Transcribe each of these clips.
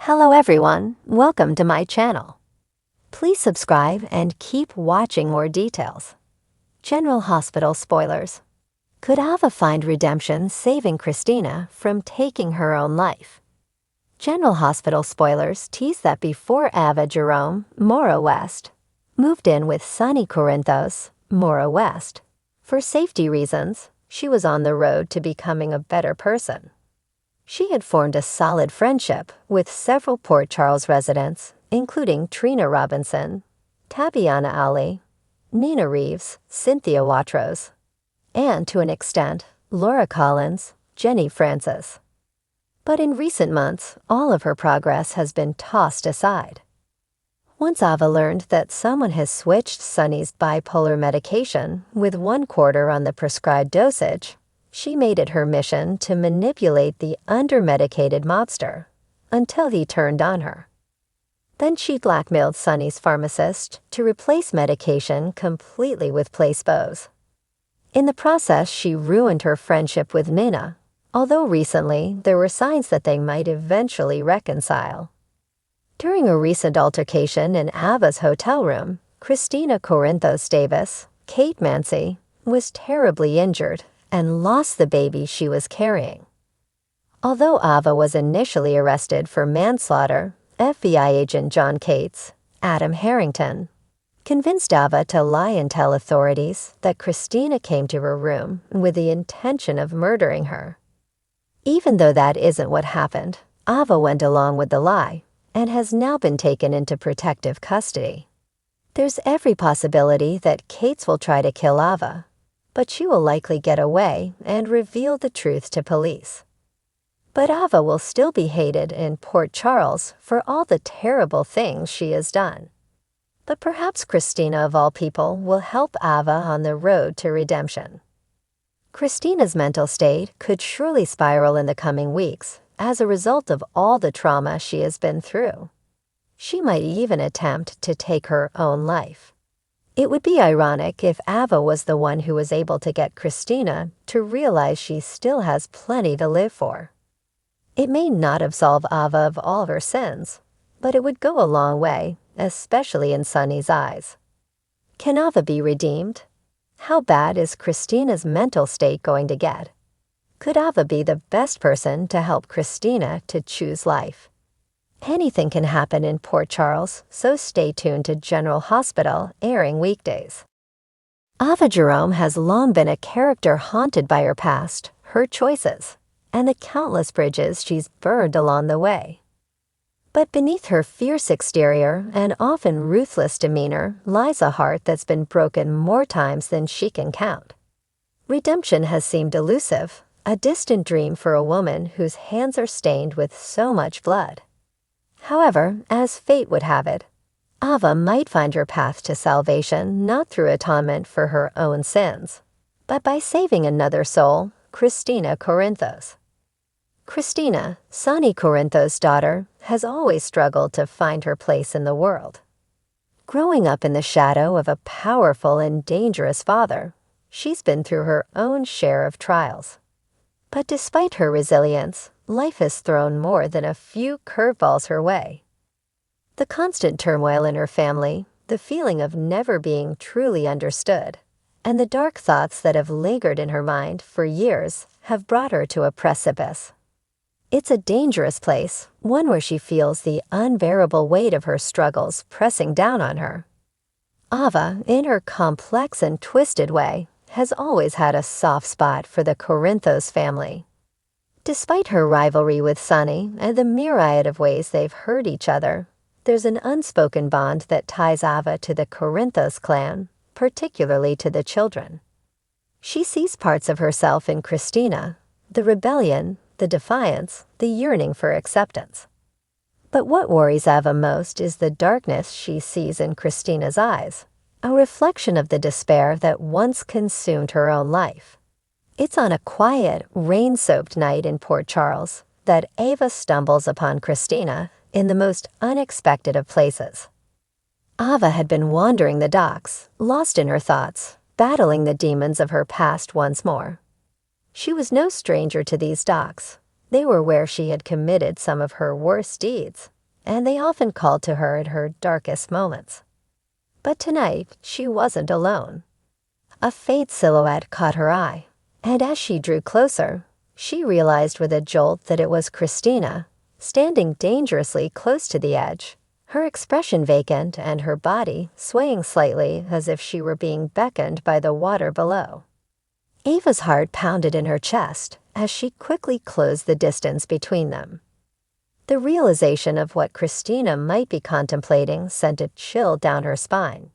Hello everyone, welcome to my channel. Please subscribe and keep watching more details. General Hospital spoilers. Could Ava find redemption saving Kristina from taking her own life? General Hospital spoilers tease that before Ava Jerome, Mora West, moved in with Sonny Corinthos, Mora West, for safety reasons, she was on the road to becoming a better person. She had formed a solid friendship with several Port Charles residents, including Trina Robinson, Tabiana Ali, Nina Reeves, Cynthia Watros, and, to an extent, Laura Collins, Jenny Francis. But in recent months, all of her progress has been tossed aside. Once Ava learned that someone has switched Sonny's bipolar medication with 1/4 on the prescribed dosage, she made it her mission to manipulate the under-medicated mobster until he turned on her. Then she blackmailed Sonny's pharmacist to replace medication completely with placebos. In the process, she ruined her friendship with Nina, although recently there were signs that they might eventually reconcile. During a recent altercation in Ava's hotel room, Kristina Corinthos Davis, Kate Mancy, was terribly injured and lost the baby she was carrying. Although Ava was initially arrested for manslaughter, FBI agent John Cates, Adam Harrington, convinced Ava to lie and tell authorities that Kristina came to her room with the intention of murdering her. Even though that isn't what happened, Ava went along with the lie and has now been taken into protective custody. There's every possibility that Cates will try to kill Ava, but she will likely get away and reveal the truth to police. But Ava will still be hated in Port Charles for all the terrible things she has done. But perhaps Kristina, of all people, will help Ava on the road to redemption. Kristina's mental state could surely spiral in the coming weeks as a result of all the trauma she has been through. She might even attempt to take her own life. It would be ironic if Ava was the one who was able to get Kristina to realize she still has plenty to live for. It may not absolve Ava of all of her sins, but it would go a long way, especially in Sonny's eyes. Can Ava be redeemed? How bad is Kristina's mental state going to get? Could Ava be the best person to help Kristina to choose life? Anything can happen in Port Charles, so stay tuned to General Hospital, airing weekdays. Ava Jerome has long been a character haunted by her past, her choices, and the countless bridges she's burned along the way. But beneath her fierce exterior and often ruthless demeanor lies a heart that's been broken more times than she can count. Redemption has seemed elusive, a distant dream for a woman whose hands are stained with so much blood. However, as fate would have it, Ava might find her path to salvation not through atonement for her own sins, but by saving another soul, Kristina Corinthos. Kristina, Sonny Corinthos' daughter, has always struggled to find her place in the world. Growing up in the shadow of a powerful and dangerous father, she's been through her own share of trials. But despite her resilience, life has thrown more than a few curveballs her way. The constant turmoil in her family, the feeling of never being truly understood, and the dark thoughts that have lingered in her mind for years have brought her to a precipice. It's a dangerous place, one where she feels the unbearable weight of her struggles pressing down on her. Ava, in her complex and twisted way, has always had a soft spot for the Corinthos family. Despite her rivalry with Sonny and the myriad of ways they've hurt each other, there's an unspoken bond that ties Ava to the Corinthos clan, particularly to the children. She sees parts of herself in Kristina, the rebellion, the defiance, the yearning for acceptance. But what worries Ava most is the darkness she sees in Kristina's eyes, a reflection of the despair that once consumed her own life. It's on a quiet, rain-soaked night in Port Charles that Ava stumbles upon Kristina in the most unexpected of places. Ava had been wandering the docks, lost in her thoughts, battling the demons of her past once more. She was no stranger to these docks. They were where she had committed some of her worst deeds, and they often called to her at her darkest moments. But tonight, she wasn't alone. A faint silhouette caught her eye, and as she drew closer, she realized with a jolt that it was Kristina, standing dangerously close to the edge, her expression vacant and her body swaying slightly as if she were being beckoned by the water below. Ava's heart pounded in her chest as she quickly closed the distance between them. The realization of what Kristina might be contemplating sent a chill down her spine.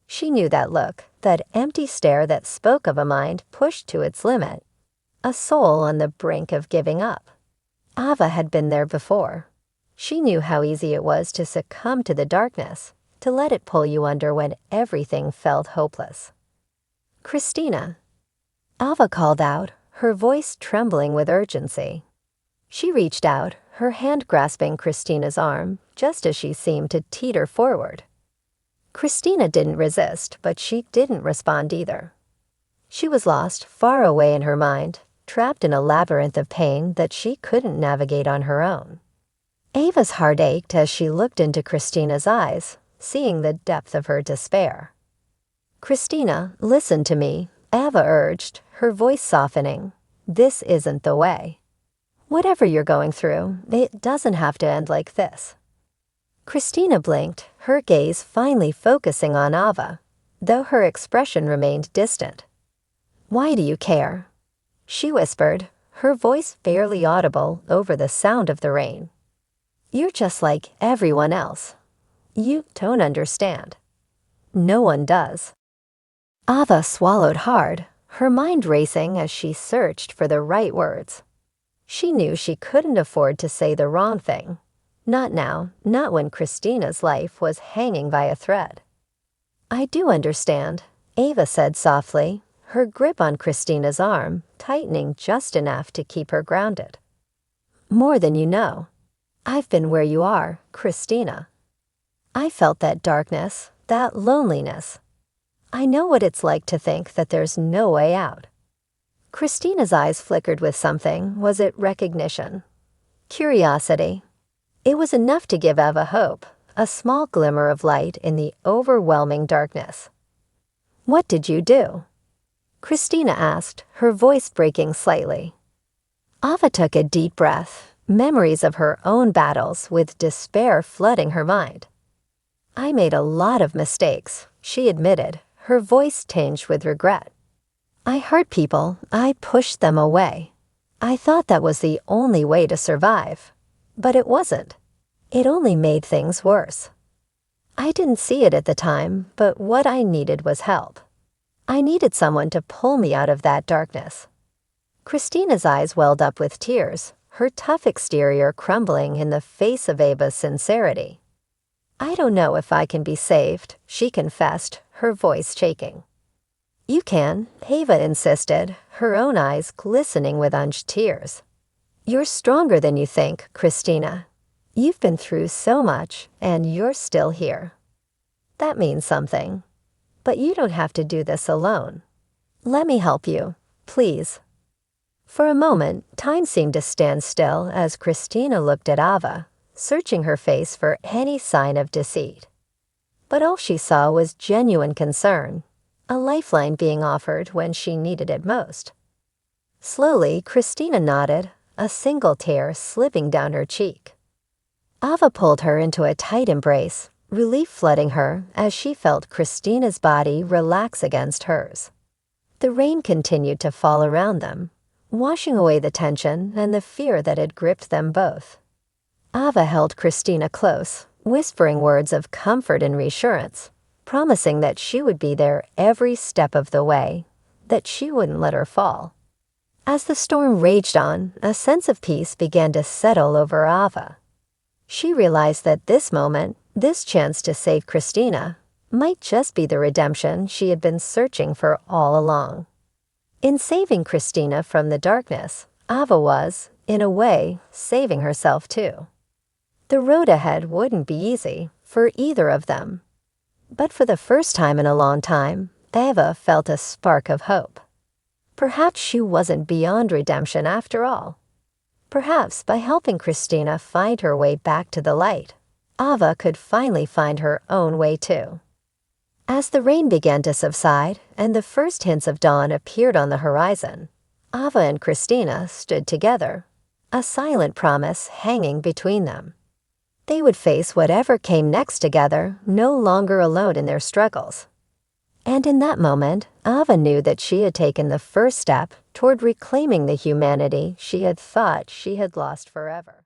She knew that look, that empty stare that spoke of a mind pushed to its limit, a soul on the brink of giving up. Ava had been there before. She knew how easy it was to succumb to the darkness, to let it pull you under when everything felt hopeless. "Kristina," Ava called out, her voice trembling with urgency. She reached out, her hand grasping Kristina's arm, just as she seemed to teeter forward. Kristina didn't resist, but she didn't respond either. She was lost far away in her mind, trapped in a labyrinth of pain that she couldn't navigate on her own. Ava's heart ached as she looked into Kristina's eyes, seeing the depth of her despair. "Kristina, listen to me," Ava urged, her voice softening. "This isn't the way. Whatever you're going through, it doesn't have to end like this." Kristina blinked, her gaze finally focusing on Ava, though her expression remained distant. "Why do you care?" she whispered, her voice barely audible over the sound of the rain. "You're just like everyone else. You don't understand. No one does." Ava swallowed hard, her mind racing as she searched for the right words. She knew she couldn't afford to say the wrong thing. Not now, not when Kristina's life was hanging by a thread. "I do understand," Ava said softly, her grip on Kristina's arm tightening just enough to keep her grounded. "More than you know. I've been where you are, Kristina. I felt that darkness, that loneliness. I know what it's like to think that there's no way out." Kristina's eyes flickered with something. Was it recognition? Curiosity? It was enough to give Ava hope, a small glimmer of light in the overwhelming darkness. "What did you do?" Kristina asked, her voice breaking slightly. Ava took a deep breath, memories of her own battles with despair flooding her mind. "I made a lot of mistakes," she admitted, her voice tinged with regret. "I hurt people, I pushed them away. I thought that was the only way to survive. But it wasn't. It only made things worse. I didn't see it at the time, but what I needed was help. I needed someone to pull me out of that darkness." Kristina's eyes welled up with tears, her tough exterior crumbling in the face of Ava's sincerity. "I don't know if I can be saved," she confessed, her voice shaking. "You can," Ava insisted, her own eyes glistening with unshed tears. "You're stronger than you think, Kristina. You've been through so much, and you're still here. That means something. But you don't have to do this alone. Let me help you, please." For a moment, time seemed to stand still as Kristina looked at Ava, searching her face for any sign of deceit. But all she saw was genuine concern, a lifeline being offered when she needed it most. Slowly, Kristina nodded, a single tear slipping down her cheek. Ava pulled her into a tight embrace, relief flooding her as she felt Kristina's body relax against hers. The rain continued to fall around them, washing away the tension and the fear that had gripped them both. Ava held Kristina close, whispering words of comfort and reassurance, promising that she would be there every step of the way, that she wouldn't let her fall. As the storm raged on, a sense of peace began to settle over Ava. She realized that this moment, this chance to save Kristina, might just be the redemption she had been searching for all along. In saving Kristina from the darkness, Ava was, in a way, saving herself too. The road ahead wouldn't be easy for either of them. But for the first time in a long time, Ava felt a spark of hope. Perhaps she wasn't beyond redemption after all. Perhaps by helping Kristina find her way back to the light, Ava could finally find her own way too. As the rain began to subside and the first hints of dawn appeared on the horizon, Ava and Kristina stood together, a silent promise hanging between them. They would face whatever came next together, no longer alone in their struggles. And in that moment, Ava knew that she had taken the first step toward reclaiming the humanity she had thought she had lost forever.